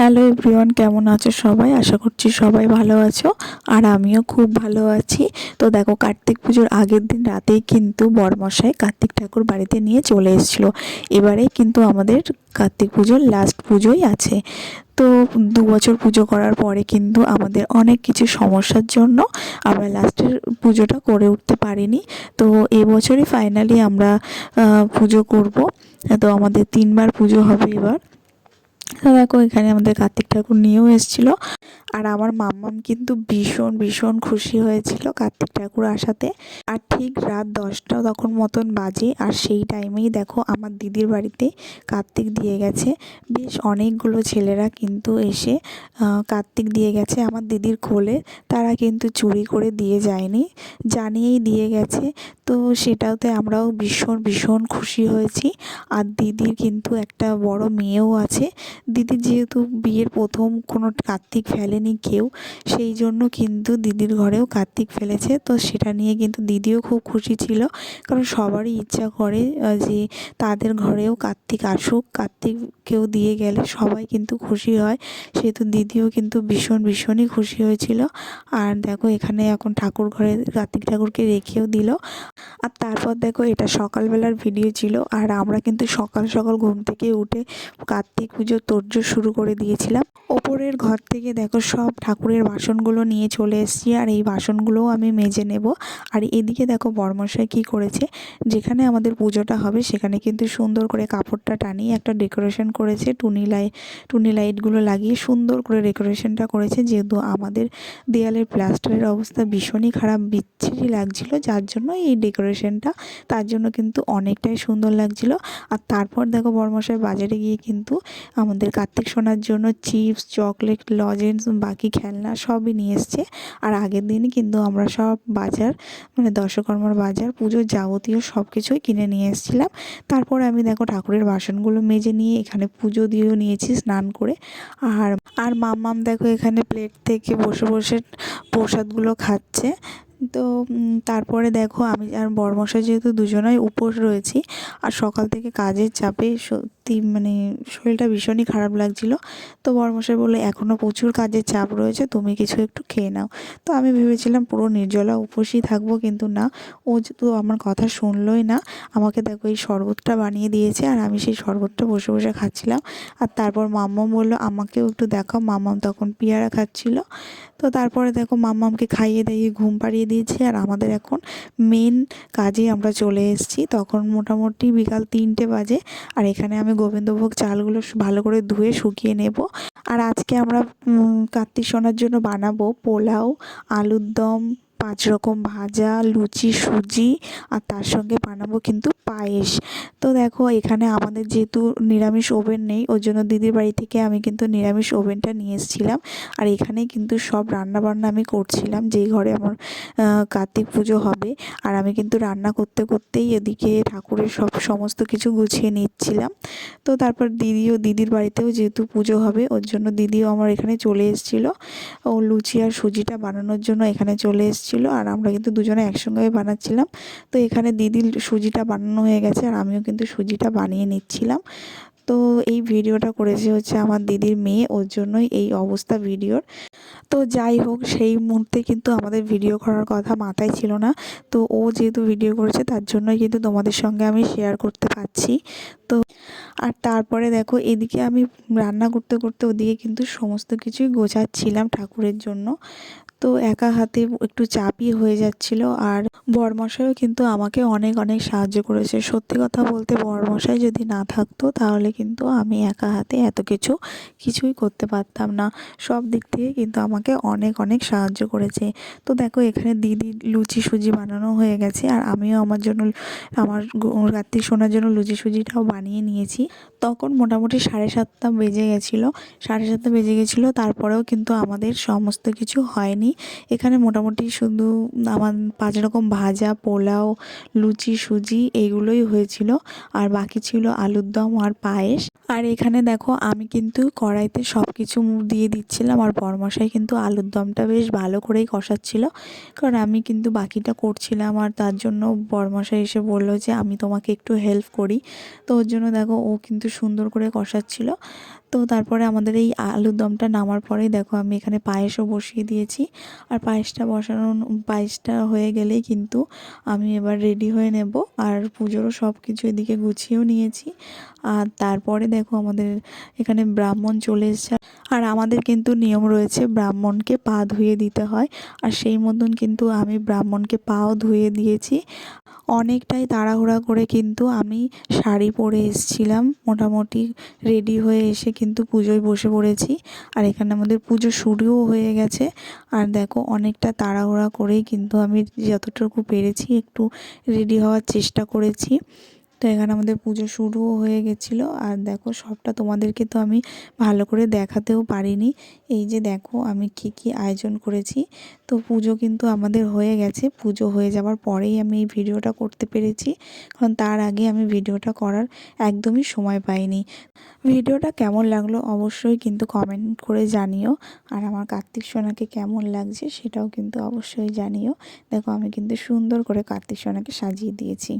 Hello everyone, কেমন আছো সবাই? আশা করছি সবাই ভালো আছো আর আমিও খুব ভালো আছি। তো দেখো, কার্তিক পুজোর আগের দিন রাতেই কিন্তু বরমশাই কার্তিক ঠাকুর বাড়িতে নিয়ে চলে এসেছিলো। এবারে কিন্তু আমাদের কার্তিক পুজোর লাস্ট পুজোই আছে। তো 2 বছর পুজো করার পরে কিন্তু আমাদের অনেক কিছু সমস্যার জন্য আমরা লাস্টের পুজোটা করে উঠতে পারিনি। তো এবছরই ফাইনালি আমরা পুজো করব। তো আমাদের 3বার পুজো হবে এবার। তো দেখো, এখানে আমাদের কার্তিক ঠাকুর নিয়েও এসেছিলো। আর আমার মাম্মাম কিন্তু ভীষণ ভীষণ খুশি হয়েছিল কার্তিক ঠাকুর আসাতে। আর ঠিক রাত 10টা তখন মতন বাজে, আর সেই টাইমেই দেখো আমার দিদির বাড়িতে কার্তিক দিয়ে গেছে। বেশ অনেকগুলো ছেলেরা কিন্তু এসে কার্তিক দিয়ে গেছে আমার দিদির কোলে। তারা কিন্তু চুরি করে দিয়ে যায়নি, জানিয়েই দিয়ে গেছে। তো সেটাতে আমরাও ভীষণ ভীষণ খুশি হয়েছি। আর দিদির কিন্তু একটা বড় মেয়েও আছে। দিদির যেহেতু বিয়ের প্রথম কোনো কার্তিক ফেলেনি কেউ, সেই জন্য কিন্তু দিদির ঘরেও কার্তিক ফেলেছে। তো সেটা নিয়ে কিন্তু দিদিও খুব খুশি ছিল, কারণ সবারই ইচ্ছা করে যে তাদের ঘরেও কার্তিক আসুক। কার্তিককেও দিয়ে গেলে সবাই কিন্তু খুশি হয়, সেহেতু দিদিও কিন্তু ভীষণই খুশি হয়েছিল। আর দেখো, এখানে এখন ঠাকুর ঘরে কার্তিক ঠাকুরকে রেখেও দিল। আর তারপর দেখো, এটা সকালবেলার ভিডিও ছিল। আর আমরা কিন্তু সকাল সকাল ঘুম থেকে উঠে কার্তিক পুজোর তোড়জোড় শুরু করে দিয়েছিলাম। ওপরের ঘর থেকে দেখো সব ঠাকুরের বাসনগুলো নিয়ে চলে এসেছি, আর এই বাসনগুলোও আমি মেজে নেব। আর এদিকে দেখো বরমশাই কী করেছে, যেখানে আমাদের পুজোটা হবে সেখানে কিন্তু সুন্দর করে কাপড়টা টানিয়ে একটা ডেকোরেশন করেছে। টুনি লাইটগুলো লাগিয়ে সুন্দর করে ডেকোরেশনটা করেছে। যেহেতু আমাদের দেয়ালের প্লাস্টারের অবস্থা ভীষণই খারাপ, বিচ্ছিরি লাগছিল, যার জন্য এই ডেকোরেশনটা, তার জন্য কিন্তু অনেকটাই সুন্দর লাগছিল। আর তারপর দেখো বরমশাই বাজারে গিয়ে কিন্তু আমাদের কার্তিক সোনার জন্য চিপস, চকলেট, লজেন্স, বাকি খেলনা সবই নিয়ে এসছে। আর আগের দিনই কিন্তু আমরা সব বাজার, মানে দশকর্মার বাজার, পুজোর যাবতীয় সব কিছুই কিনে নিয়ে এসেছিলাম। তারপর আমি দেখো ঠাকুরের বাসনগুলো মেজে নিয়ে এখানে পুজো দিয়েও নিয়েছি স্নান করে। আর আর মাম্মাম দেখো এখানে প্লেট থেকে বসে বসে প্রসাদগুলো খাচ্ছে। তো তারপরে দেখো, আমি আর বরমশাই যেহেতু দুজনাই উপোস রয়েছি, আর সকাল থেকে কাজের চাপে সত্যি মানে শরীরটা ভীষণই খারাপ লাগছিল। তো বরমশাই বললো, এখনও প্রচুর কাজের চাপ রয়েছে, তুমি কিছু একটু খেয়ে নাও। তো আমি ভেবেছিলাম পুরো নির্জলা উপোসই থাকবো, কিন্তু না, ও তো আমার কথা শুনলোই না। আমাকে দেখো এই শরবতটা বানিয়ে দিয়েছে, আর আমি সেই শরবতটা বসে বসে খাচ্ছিলাম। আর তারপর মাম্মাম বললো আমাকেও একটু দেখাও। মাম্মাম তখন পেয়ারা খাচ্ছিল। তো তারপরে দেখো মাম্মামকে খাইয়ে দাইয়ে ঘুম পাড়িয়ে দিয়েছি। আর আমাদের এখন মেন কাজে আমরা চলে এসেছি। তখন মোটামুটি বিকাল 3টে বাজে। আর এখানে আমি গোবিন্দভোগ চালগুলো ভালো করে ধুয়ে শুকিয়ে নেব। আর আজকে আমরা কার্তিক সোনার জন্য বানাবো পোলাও, আলুর দম, 5 রকম ভাজা, লুচি, সুজি, আর তার সঙ্গে বানাবো কিন্তু পায়েস। তো দেখো, এখানে আমাদের যেহেতু নিরামিষ ওভেন নেই, ওর জন্য দিদির বাড়ি থেকে আমি কিন্তু নিরামিষ ওভেনটা নিয়ে এসেছিলাম। আর এখানেই কিন্তু সব রান্নাবান্না আমি করছিলাম, যেই ঘরে আমার কার্তিক পুজো হবে। আর আমি কিন্তু রান্না করতে করতেই এদিকে ঠাকুরের সমস্ত কিছু গুছিয়ে নিচ্ছিলাম। তো তারপর দিদির বাড়িতেও যেহেতু পুজো হবে, ওর জন্য দিদিও আমার এখানে চলে এসেছিলো। ও লুচি আর সুজিটা বানানোর জন্য এখানে চলে এসেছিলো, আর আমরা কিন্তু দুজনে একসঙ্গে বানাচ্ছিলাম। তো এখানে দিদির সুজিটা বানানো হয়ে গেছে, আর আমিও কিন্তু সুজিটা বানিয়ে নিচ্ছিলাম। তো এই ভিডিওটা করেছে হচ্ছে আমার দিদির মেয়ে, ওর জন্যই এই অবস্থা ভিডিওর। তো যাই হোক, সেই মুহূর্তে কিন্তু আমাদের ভিডিও করার কথা মাথায় ছিল না। তো ও যেহেতু ভিডিও করেছে, তার জন্যই কিন্তু তোমাদের সঙ্গে আমি শেয়ার করতে পারছি। তো আর তারপরে দেখো, এদিকে আমি রান্না করতে করতে ওদিকে কিন্তু সমস্ত কিছুই গোছাচ্ছিলাম ঠাকুরের জন্য। তো একা হাতে একটু চাপই হয়ে যাচ্ছিল। আর বরমশাইও কিন্তু আমাকে অনেক অনেক সাহায্য করেছে। সত্যি কথা বলতে, বরমশাই যদি না থাকতো তাহলে কিন্তু আমি একা হাতে এত কিছুই করতে পারতাম না। সব দিক থেকে কিন্তু আমাকে অনেক অনেক সাহায্য করেছে। তো দেখো, এখানে দিদি লুচি সুজি বানানো হয়ে গেছে, আর আমিও আমার জন্য, আমার কার্তিক সোনার জন্য লুচি সুজিটাও বানিয়ে নিয়েছি। তখন মোটামুটি 7:30 বেজে গেছিলো। 7:30 বেজে গেছিলো, তারপরেও কিন্তু আমাদের সমস্ত কিছু হয়নি। এখানে মোটামুটি শুধু আমার 5 রকম ভাজা, পোলাও, লুচি, সুজি এইগুলোই হয়েছিল। আর বাকি ছিল আলুর দম আর পায়েস। আর এখানে দেখো, আমি কিন্তু কড়াইতে সব কিছু দিয়ে দিচ্ছিলাম, আর বরমশাই কিন্তু আলুর দমটা বেশ ভালো করেই কষাচ্ছিল, কারণ আমি কিন্তু বাকিটা করছিলাম। আর তার জন্য বরমশাই এসে বললো যে আমি তোমাকে একটু হেল্প করি। তো ওর জন্য দেখো, ও কিন্তু সুন্দর করে কষাচ্ছিল। তো তারপরে আমাদের এই আলুর দমটা নামার পরেই দেখো আমি এখানে পায়েসও বসিয়ে দিয়েছি। আর পায়েসটা হয়ে গেলেই কিন্তু আমি এবার রেডি হয়ে নেব। আর পুজোরও সব কিছু এদিকে গুছিয়েও নিয়েছি। আর তারপরে দেখো আমাদের এখানে ব্রাহ্মণ চলে এসেছে। আর আমাদের কিন্তু নিয়ম রয়েছে ব্রাহ্মণকে পা ধুয়ে দিতে হয়। আর সেই মতন কিন্তু আমি ব্রাহ্মণকে পাও ধুয়ে দিয়েছি। অনেকটাই তাড়াহুড়া করে কিন্তু আমি শাড়ি পরে এসেছিলাম, মোটামুটি রেডি হয়ে এসে কিন্তু পুজোয় বসে পড়েছি। আর এখানে আমাদের পুজো শুরুও হয়ে গেছে। আর দেখো অনেকটা তাড়াহুড়া করেই কিন্তু আমি যতটুকু পেরেছি একটু রেডি হওয়ার চেষ্টা করেছি। তো এখানে আমাদের পুজো শুরুও হয়ে গেছিলো। আর দেখো সবটা তোমাদেরকে তো আমি ভালো করে দেখাতেও পারিনি। এই যে দেখো আমি কি আয়োজন করেছি। তো পুজো কিন্তু আমাদের হয়ে গেছে। পুজো হয়ে যাওয়ার পরেই আমি এই ভিডিওটা করতে পেরেছি, কারণ তার আগে আমি ভিডিওটা করার একদমই সময় পাইনি। ভিডিওটা কেমন লাগলো অবশ্যই কিন্তু কমেন্ট করে জানিও। আর আমার কার্তিক সোনাকে কেমন লাগছে সেটাও কিন্তু অবশ্যই জানিও। দেখো আমি কিন্তু সুন্দর করে কার্তিক সোনাকে সাজিয়ে দিয়েছি।